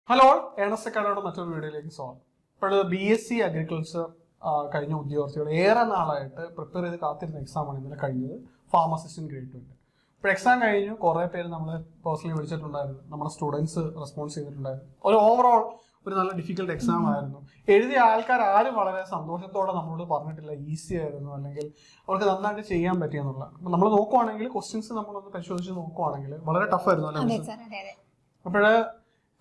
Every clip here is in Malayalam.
ഹലോ, ഏണസ്റ്റ് അക്കാഡമിയുടെ മറ്റൊരു വീഡിയോയിലേക്ക് സ്വാഗതം. ഇപ്പോൾ BSc അഗ്രികൾച്ചർ കഴിഞ്ഞ ഉദ്യോഗാർത്ഥികൾ ഏറെ നാളായിട്ട് പ്രിപ്പയർ ചെയ്ത് കാത്തിരുന്ന എക്സാമാണ് ഇന്നലെ കഴിഞ്ഞത്. Farm assistant grade 2. ഇപ്പോൾ എക്സാം കഴിഞ്ഞു, കുറേ പേര് നമ്മളെ പേഴ്സണലി വിളിച്ചിട്ടുണ്ടായിരുന്നു, നമ്മുടെ സ്റ്റുഡൻസ് റെസ്പോൺസ് ചെയ്തിട്ടുണ്ടായിരുന്നു. ഒരു ഓവറോൾ ഒരു നല്ല ഡിഫിക്കൽട്ട് എക്സാം ആയിരുന്നു. എഴുതിയ ആൾക്കാർ ആരും വളരെ സന്തോഷത്തോടെ നമ്മളോട് പറഞ്ഞിട്ടില്ല ഈസി ആയിരുന്നു, അല്ലെങ്കിൽ അവർക്ക് നന്നായിട്ട് ചെയ്യാൻ പറ്റിയെന്നുള്ള. നമ്മൾ നോക്കുവാണെങ്കിൽ ക്വസ്റ്റ്യൻസ് നമ്മളൊന്ന് പരിശോധിച്ച് നോക്കുവാണെങ്കിൽ വളരെ ടഫായിരുന്നു അല്ലേ? അപ്പോൾ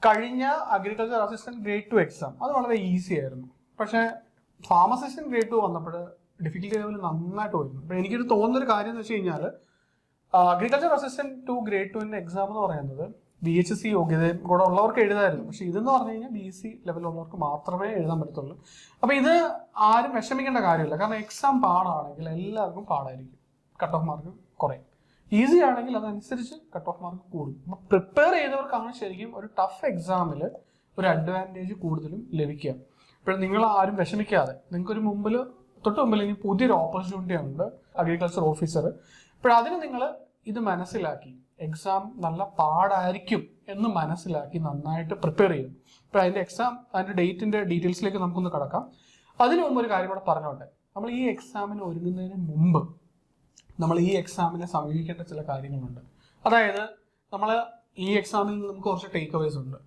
കഴിഞ്ഞ അഗ്രികൾച്ചർ അസിസ്റ്റന്റ് ഗ്രേഡ് 2 എക്സാം അത് വളരെ ഈസി ആയിരുന്നു. പക്ഷേ ഫാം അസിസ്റ്റന്റ് ഗ്രേഡ് 2 വന്നപ്പോൾ ഡിഫിക്കൽട്ടി ലെവൽ നന്നായിട്ട് വരുന്നു. അപ്പോൾ എനിക്കൊരു തോന്നുന്നൊരു കാര്യം എന്ന് വെച്ച് കഴിഞ്ഞാൽ അഗ്രികൾച്ചർ അസിസ്റ്റന്റ് 2 ഗ്രേഡ് 2 എക്സാം എന്ന് പറയുന്നത് BHC യോഗ്യതയും കൂടെ ഉള്ളവർക്ക് എഴുതായിരുന്നു. പക്ഷേ ഇതെന്ന് പറഞ്ഞു കഴിഞ്ഞാൽ BSc ലെവലുള്ളവർക്ക് മാത്രമേ എഴുതാൻ പറ്റത്തുള്ളൂ. അപ്പോൾ ഇത് ആരും വിഷമിക്കേണ്ട കാര്യമില്ല. കാരണം എക്സാം പാടാണെങ്കിൽ എല്ലാവർക്കും പാടായിരിക്കും, കട്ട് ഓഫ് മാർക്ക് കുറയും. ഈസി ആണെങ്കിൽ അതനുസരിച്ച് കട്ട് ഓഫ് മാർക്ക് കൂടും. അപ്പം പ്രിപ്പയർ ചെയ്തവർക്കാണ് ശരിക്കും ഒരു ടഫ് എക്സാമിൽ ഒരു അഡ്വാൻറ്റേജ് കൂടുതലും ലഭിക്കുക. ഇപ്പോൾ നിങ്ങൾ ആരും വിഷമിക്കാതെ, നിങ്ങൾക്കൊരു തൊട്ട് മുമ്പിൽ ഇനി പുതിയൊരു ഓപ്പർച്യൂണിറ്റി ഉണ്ട്, അഗ്രികൾച്ചർ ഓഫീസർ. അതിന് നിങ്ങൾ ഇത് മനസ്സിലാക്കി എക്സാം നല്ല പാടായിരിക്കും എന്ന് മനസ്സിലാക്കി നന്നായിട്ട് പ്രിപ്പയർ ചെയ്യും. അതിൻ്റെ അതിൻ്റെ ഡേറ്റിൻ്റെ ഡീറ്റെയിൽസിലേക്ക് നമുക്കൊന്ന് കടക്കാം. അതിനു മുമ്പ് ഒരു കാര്യം കൂടെ പറഞ്ഞോട്ടെ. നമ്മൾ ഈ എക്സാമിന് ഒരുങ്ങുന്നതിന് മുമ്പ് നമ്മൾ ഈ എക്സാമിനെ സമീപിക്കേണ്ട ചില കാര്യങ്ങളുണ്ട്. അതായത് നമ്മൾ ഈ എക്സാമിൽ നമുക്ക് കുറച്ച് ടേക്ക് അവേസ് ഉണ്ട്.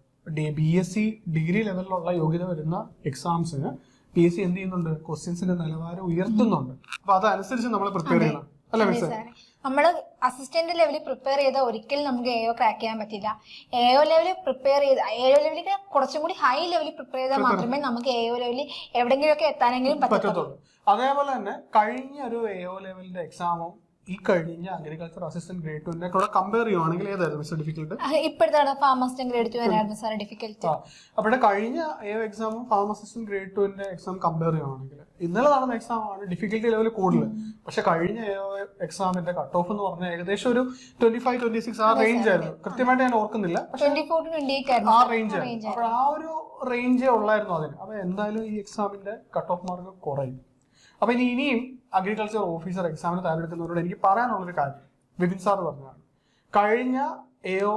BSc ഡിഗ്രി ലെവലിലുള്ള യോഗ്യത വരുന്ന എക്സാംസിന് BSc എന്ത് ചെയ്യുന്നുണ്ട്, ക്വസ്റ്റ്യൻസിന്റെ നിലവാരം ഉയർത്തുന്നുണ്ട്. അപ്പൊ അതനുസരിച്ച് നമ്മൾ പ്രിപ്പയർ ചെയ്യണം, അല്ലേ മിസ്? നമ്മൾ അസിസ്റ്റന്റ് ലെവലിൽ പ്രിപ്പയർ ചെയ്താൽ ഒരിക്കലും നമുക്ക് AO ക്രാക്ക് ചെയ്യാൻ പറ്റില്ല. AO ലെവലിൽ പ്രിപ്പയർ ചെയ്ത് AO ലെവലിൽ കുറച്ചും കൂടി ഹൈ ലെവലിൽ പ്രിപ്പയർ ചെയ്താൽ മാത്രമേ നമുക്ക് AO ലെവലിൽ എവിടെയെങ്കിലുമൊക്കെ എത്താനെങ്കിലും പറ്റത്തുള്ളൂ. അതേപോലെ തന്നെ കഴിഞ്ഞ ഒരു AO ലെവലിന്റെ എക്സാമും ഈ കഴിഞ്ഞ അഗ്രികൾച്ചർ അസിസ്റ്റന്റ് ഗ്രേഡ് 2 കൂടെ കമ്പയർ ചെയ്യുവാണെങ്കിൽ ഏതായിരുന്നു മിസ്റ്റർ ഡിഫിക്കൽട്ട്? ഇപ്പോഴത്തെ ഫാം അസിസ്റ്റന്റ് ഗ്രേഡ് 2 ആയിരുന്നു സാർ ഡിഫിക്കൽട്ട്. അവിടെ കഴിഞ്ഞ AO എക്സാമും farm assistant grade 2 exam compare ചെയ്യുവാണെങ്കിൽ ഇന്നലെ നടന്ന എക്സാം ആണ് ഡിഫിക്കൽട്ടി ലെവൽ കൂടുതൽ. പക്ഷെ കഴിഞ്ഞ AO എക്സാമിന്റെ കട്ട് ഓഫ് എന്ന് പറഞ്ഞാൽ ഏകദേശം ഒരു 25-26 ആ റേഞ്ച് ആയിരുന്നു. കൃത്യമായിട്ട് ഞാൻ ഓർക്കുന്നില്ല, പക്ഷെ 24-28 ആ റേഞ്ച് ആയിരുന്നു. അപ്പോൾ ആ ഒരു റേഞ്ചേ ഉള്ളായിരുന്നു അതിന്. അപ്പൊ എന്തായാലും ഈ എക്സാമിന്റെ കട്ട് ഓഫ് മാർക്ക് കുറയും. അപ്പൊ ഇനിയും അഗ്രികൾച്ചർ ഓഫീസർ എക്സാമിന് തയ്യാറെടുക്കുന്നവരോട് എനിക്ക് പറയാനുള്ളൊരു കാര്യം വിപിൻ സാർ പറഞ്ഞതാണ്. കഴിഞ്ഞ AO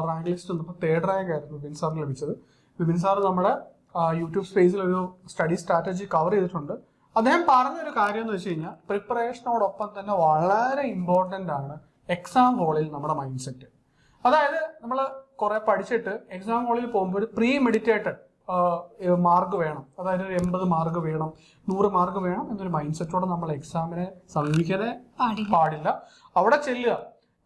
റാങ്ക് ലിസ്റ്റ് വന്നപ്പോൾ 3rd റാങ്ക് ആയിരുന്നു വിപിൻ സാറിന് ലഭിച്ചത്. വിപിൻ സാർ നമ്മുടെ യൂട്യൂബ് സ്പേസിൽ ഒരു സ്റ്റഡി സ്ട്രാറ്റജി കവർ ചെയ്തിട്ടുണ്ട്. അദ്ദേഹം പറഞ്ഞൊരു കാര്യം എന്ന് വെച്ച് കഴിഞ്ഞാൽ പ്രിപ്പറേഷനോടൊപ്പം തന്നെ വളരെ ഇമ്പോർട്ടൻ്റ് ആണ് എക്സാം ഹോളിൽ നമ്മുടെ മൈൻഡ് സെറ്റ്. അതായത് നമ്മൾ കുറെ പഠിച്ചിട്ട് എക്സാം ഹോളിൽ പോകുമ്പോൾ ഒരു പ്രീ മെഡിറ്റേറ്റഡ് മാർക്ക് വേണം, അതായത് 80 മാർക്ക് വേണം, 100 മാർക്ക് വേണം എന്നൊരു മൈൻഡ് സെറ്റോടെ നമ്മൾ എക്സാമിനെ സമീപിക്കാനേ പാടില്ല. അവിടെ ചെല്ലുക,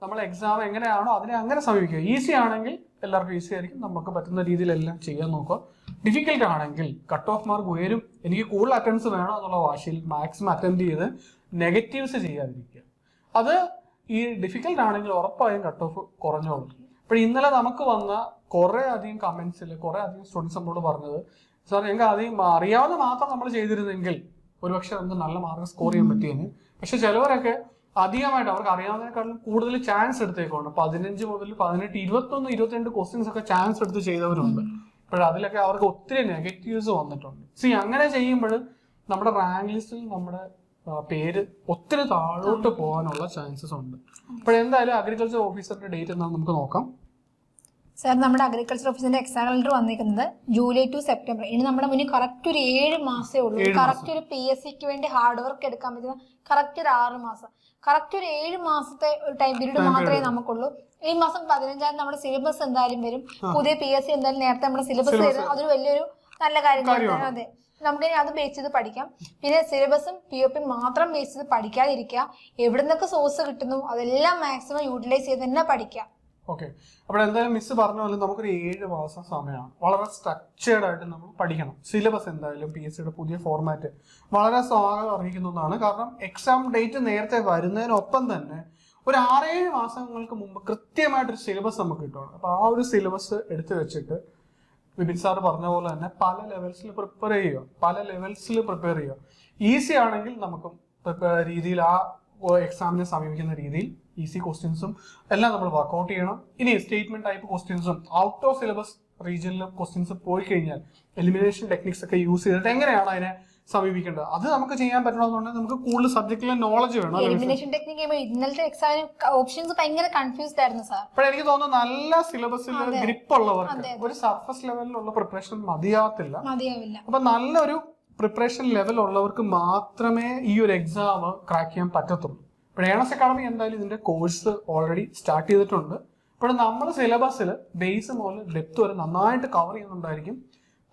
നമ്മൾ എക്സാം എങ്ങനെയാണോ അതിനെ അങ്ങനെ സമീപിക്കുക. ഈസി ആണെങ്കിൽ എല്ലാവർക്കും ഈസി ആയിരിക്കും, നമുക്ക് പറ്റുന്ന രീതിയിലെല്ലാം ചെയ്യാൻ നോക്കുക. ഡിഫിക്കൽട്ട് ആണെങ്കിൽ കട്ട് ഓഫ് മാർക്ക് ഉയരും, എനിക്ക് കൂടുതൽ അറ്റംപ്റ്റ്സ് വേണം എന്നുള്ള വാശിയിൽ മാക്സിമം അറ്റംപ്റ്റ് ചെയ്ത് നെഗറ്റീവ്സ് ചെയ്യാതിരിക്കുക. അത് ഈ ഡിഫിക്കൽട്ട് ആണെങ്കിൽ ഉറപ്പായും കട്ട് ഓഫ് കുറഞ്ഞോളും. അപ്പോൾ ഇന്നലെ നമുക്ക് വന്ന കുറേ അധികം കമന്റ്സിൽ കുറേ അധികം സ്റ്റുഡൻസ് നമ്മളോട് പറഞ്ഞത്, സാർ ഞങ്ങൾക്ക് അധികം അറിയാവുന്ന മാത്രം നമ്മൾ ചെയ്തിരുന്നെങ്കിൽ ഒരുപക്ഷെ നമുക്ക് നല്ല മാർക്ക് സ്കോർ ചെയ്യാൻ പറ്റിയെന്ന്. പക്ഷെ ചിലവരൊക്കെ അധികമായിട്ട് അവർക്ക് അറിയാവുന്നതിനേക്കാളും കൂടുതൽ ചാൻസ് എടുത്തേക്കുണ്ട്. 15 മുതൽ 18, 21, 22 ക്വസ്റ്റ്യൻസ് ഒക്കെ ചാൻസ് എടുത്ത് ചെയ്തവരുണ്ട്. അതിലൊക്കെ അവർക്ക് ഒത്തിരി നെഗറ്റീവ്സ് വന്നിട്ടുണ്ട്. അങ്ങനെ ചെയ്യുമ്പോൾ നമ്മുടെ റാങ്ക് ലിസ്റ്റിൽ നമ്മുടെ പേര് ഒത്തിരി താഴോട്ട് പോകാനുള്ള ചാൻസസ് ഉണ്ട്. എന്തായാലും അഗ്രികൾച്ചർ ഓഫീസറിന്റെ ഡേറ്റ് എന്താണെന്ന് നമുക്ക് നോക്കാം. സാർ, നമ്മുടെ അഗ്രികൾച്ചർ ഓഫീസിന്റെ എക്സാം കലണ്ടർ വന്നിരിക്കുന്നത് ജൂലൈ ടു സെപ്റ്റംബർ. ഇനി നമ്മുടെ മുന്നിൽ കറക്റ്റ് ഒരു 7 മാസമേ ഉള്ളൂ. കറക്റ്റ് ഒരു PScക്ക് വേണ്ടി ഹാർഡ് വർക്ക് എടുക്കാൻ പറ്റുന്ന കറക്റ്റ് ഒരു 6 മാസം, കറക്റ്റ് ഒരു 7 മാസത്തെ ഒരു ടൈം പീരീഡ് മാത്രമേ നമുക്കുള്ളൂ. ഈ മാസം 15 നമ്മുടെ സിലബസ് എന്തായാലും വരും. പുതിയ PSc എന്തായാലും നേരത്തെ നമ്മുടെ സിലബസ് വരും. അതൊരു വലിയൊരു നല്ല കാര്യം. അതെ, നമുക്ക് അത് ബേസ് ചെയ്ത് പഠിക്കാം. പിന്നെ സിലബസും POP മാത്രം ബേസ് ചെയ്ത് പഠിക്കാതിരിക്കുക. എവിടെ നിന്നൊക്കെ സോഴ്സ് കിട്ടുന്നു അതെല്ലാം മാക്സിമം യൂട്ടിലൈസ് ചെയ്ത് തന്നെ പഠിക്കാം. ഓക്കെ, അപ്പോൾ എന്തായാലും മിസ് പറഞ്ഞ പോലെ നമുക്കൊരു 7 മാസം സമയമാണ്. വളരെ സ്ട്രക്ചേർഡ് ആയിട്ട് നമ്മൾ പഠിക്കണം. സിലബസ് എന്തായാലും PScയുടെ പുതിയ ഫോർമാറ്റ് വളരെ സ്വാഗതം അറിയിക്കുന്നതാണ്. കാരണം എക്സാം ഡേറ്റ് നേരത്തെ വരുന്നതിനൊപ്പം തന്നെ ഒരു 6-7 മാസങ്ങൾക്ക് മുമ്പ് കൃത്യമായിട്ടൊരു സിലബസ് നമുക്ക് കിട്ടുകയാണ്. അപ്പോൾ ആ ഒരു സിലബസ് എടുത്തു വെച്ചിട്ട് വിപിൻ സാർ പറഞ്ഞ പോലെ തന്നെ പല ലെവൽസിൽ പ്രിപ്പയർ ചെയ്യുക. ഈസി ആണെങ്കിൽ നമുക്കും രീതിയിൽ ആ എക്സാമിനെ സമീപിക്കുന്ന രീതിയിൽ ഈസി ക്വസ്റ്റ്യൻസും എല്ലാം നമ്മൾ വർക്ക്ഔട്ട് ചെയ്യണം. ഇനി സ്റ്റേറ്റ്മെന്റ് ടൈപ്പ് ക്വസ്റ്റ്യൻസും ഔട്ട് ഓഫ് സിലബസ് റീജിയനിലെ ക്വസ്റ്റ്യൻസ് പോയി കഴിഞ്ഞാൽ എലിമിനേഷൻ ടെക്നിക്സ് ഒക്കെ യൂസ് ചെയ്തിട്ട് എങ്ങനെയാണ് അതിനെ സമീപിക്കേണ്ടത്. അത് നമുക്ക് ചെയ്യാൻ പറ്റണമെന്നുണ്ടെങ്കിൽ നമുക്ക് കൂടുതൽ സബ്ജക്റ്റിലെ നോളജ് വേണം. എലിമിനേഷൻ ടെക്നിക് ഇന്നലത്തെ എക്സാമിന് ഓപ്ഷൻസ് ഭയങ്കര കൺഫ്യൂസ്ഡ് ആയിരുന്നു സാർ. അപ്പോൾ എനിക്ക് തോന്നുന്നു നല്ല സിലബസിൽ ഗ്രിപ്പ് ഉള്ളവർക്ക് ഒരു സർഫസ് ലെവലിലുള്ള പ്രിപ്പറേഷൻ മതിയാവില്ല. അപ്പൊ നല്ലൊരു പ്രിപ്പറേഷൻ ലെവൽ ഉള്ളവർക്ക് മാത്രമേ ഈ ഒരു എക്സാം ക്രാക്ക് ചെയ്യാൻ പറ്റത്തുള്ളൂ. ഇപ്പോൾ ഏണസ് അക്കാഡമി എന്തായാലും ഇതിന്റെ കോഴ്സ് ഓൾറെഡി സ്റ്റാർട്ട് ചെയ്തിട്ടുണ്ട്. ഇപ്പോൾ നമ്മൾ സിലബസിൽ ബേസ് മുതൽ ഡെപ്ത് വരെ നന്നായിട്ട് കവർ ചെയ്യുന്നുണ്ടായിരിക്കും.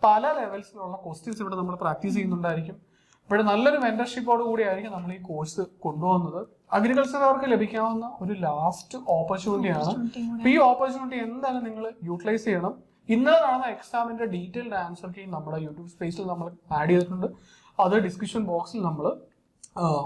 പല ലെവൽസിലുള്ള ക്വസ്റ്റ്യൻസ് ഇവിടെ നമ്മൾ പ്രാക്ടീസ് ചെയ്യുന്നുണ്ടായിരിക്കും. ഇപ്പോൾ നല്ലൊരു മെന്റർഷിപ്പോട് കൂടിയായിരിക്കും നമ്മൾ ഈ കോഴ്സ് കൊണ്ടുപോകുന്നത്. അഗ്രികൾച്ചറുകാർക്ക് ലഭിക്കാവുന്ന ഒരു ലാസ്റ്റ് ഓപ്പർച്യൂണിറ്റിയാണ്. അപ്പോൾ ഈ ഓപ്പർച്യൂണിറ്റി എന്തായാലും നിങ്ങൾ യൂട്ടിലൈസ് ചെയ്യണം. ഇന്നലെ നടന്ന എക്സാമിന്റെ ഡീറ്റെയിൽഡ് ആൻസർ കീ നമ്മുടെ യൂട്യൂബ് സ്പേസിൽ നമ്മൾ ആഡ് ചെയ്തിട്ടുണ്ട്. അത് ഡിസ്ക്രിപ്ഷൻ ബോക്സിൽ നമ്മൾ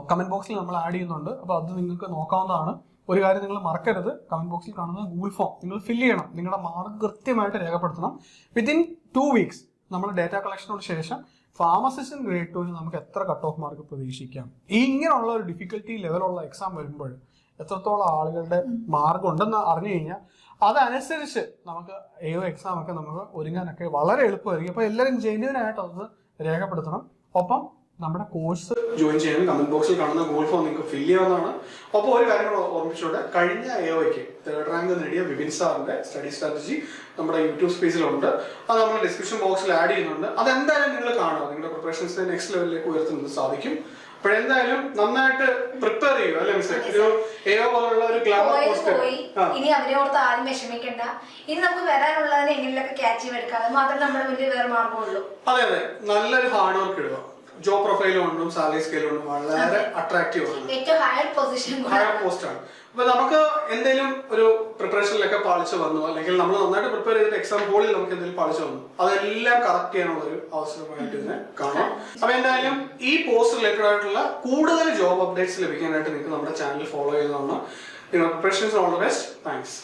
കമന്റ് ബോക്സിൽ നമ്മൾ ആഡ് ചെയ്യുന്നുണ്ട്. അപ്പോൾ അത് നിങ്ങൾക്ക് നോക്കാവുന്നതാണ്. ഒരു കാര്യം നിങ്ങൾ മറക്കരുത്, കമന്റ് ബോക്സിൽ കാണുന്ന ഗൂഗിൾ ഫോം നിങ്ങൾ ഫില്ല് ചെയ്യണം. നിങ്ങളുടെ മാർക്ക് കൃത്യമായിട്ട് രേഖപ്പെടുത്തണം. വിത്തിൻ 2 weeks നമ്മൾ ഡേറ്റ കളക്ഷനോട് ശേഷം ഫാർമസിസ്റ്റ് ഗ്രേഡ് 2 നമുക്ക് എത്ര കട്ട് ഓഫ് മാർക്ക് പ്രതീക്ഷിക്കാം. ഈ ഇങ്ങനെയുള്ള ഒരു ഡിഫിക്കൽട്ടി ലെവലുള്ള എക്സാം വരുമ്പോൾ എത്രത്തോളം ആളുകളുടെ മാർക്ക് ഉണ്ടെന്ന് അറിഞ്ഞു കഴിഞ്ഞാൽ അതനുസരിച്ച് നമുക്ക് ഏതോ എക്സാം ഒക്കെ നമുക്ക് ഒരുങ്ങാനൊക്കെ വളരെ എളുപ്പമായിരിക്കും. അപ്പോൾ എല്ലാവരും ജെന്യുവനായിട്ട് അത് രേഖപ്പെടുത്തണം. ഒപ്പം നമ്മുടെ കോഴ്സ് ജോയിൻ ചെയ്യാൻ കമന്റ് ബോക്സിൽ കാണുന്ന ഗൂഗിൾ ഫോം നിങ്ങൾക്ക് ഫില്ല് ചെയ്യാവുന്നതാണ്. അപ്പോൾ ഒരു കാര്യം ഓർമ്മിച്ചോടെ, കഴിഞ്ഞ AOയ്ക്ക് 3rd റാങ്ക് നേടിയ വിപിൻ സാറിന്റെ സ്റ്റഡി സ്ട്രാറ്റജി നമ്മുടെ യൂട്യൂബ് സ്പേസിലുണ്ട്. അത് നമ്മൾ ഡിസ്ക്രിപ്ഷൻ ബോക്സിൽ ആഡ് ചെയ്യുന്നുണ്ട്. അതെന്തായാലും നിങ്ങൾ കാണുക. നിങ്ങളുടെ പ്രിപ്പറേഷൻസിനെ നെക്സ്റ്റ് ലെവലിലേക്ക് ഉയർത്തുന്നത് സാധിക്കും. അപ്പോഴെന്തായാലും നന്നായിട്ട് പ്രിപ്പയർ ചെയ്യുക അല്ലെ മിസ്? ഒരു AO പോലുള്ള ഒരു ഗ്ലാമർ പോസ്റ്റ് ഇനി അവരെ ഓർത്ത് ആരും വിഷമിക്കണ്ട. ഇനി നമുക്ക് വരാനുള്ളതിനെ എങ്ങനെയൊക്കെ ക്യാച്ച് ചെയ്തെടുക്കാം. അത് മാത്രമേ നമ്മുടെ മുന്നിൽ വേറെ മാർഗമുള്ളൂ. അതെ അതെ, നല്ലൊരു ഹാർഡ് വർക്ക് ഇടുക. ജോബ് പ്രൊഫൈൽ കൊണ്ടും സാലറി സ്കെയിൽ കൊണ്ടും വളരെ അട്രാക്റ്റീവ് ആണ്. ഏറ്റവും ഹയർ പോസ്റ്റ് ആണ്. അപ്പൊ നമുക്ക് എന്തെങ്കിലും ഒരു പ്രിപ്പറേഷനിലൊക്കെ പാളിച്ചു വന്നു, അല്ലെങ്കിൽ നമ്മൾ നന്നായിട്ട് പ്രിപ്പയർ ചെയ്തിട്ട് എക്സാം ഹോളിൽ നമുക്ക് എന്തെങ്കിലും പാളിച്ചു വന്നു, അതെല്ലാം കറക്റ്റ് ചെയ്യാനുള്ള ഒരു അവസരമായിട്ട് ഇതിനെ കാണാം. അപ്പൊ എന്തായാലും ഈ പോസ്റ്റ് റിലേറ്റഡ് ആയിട്ടുള്ള കൂടുതൽ ജോബ് അപ്ഡേറ്റ്സ് ലഭിക്കാനായിട്ട് നിങ്ങൾക്ക് നമ്മുടെ ചാനൽ ഫോളോ ചെയ്യുന്നതാണ്. നിങ്ങളുടെ preparations all the best. Thanks.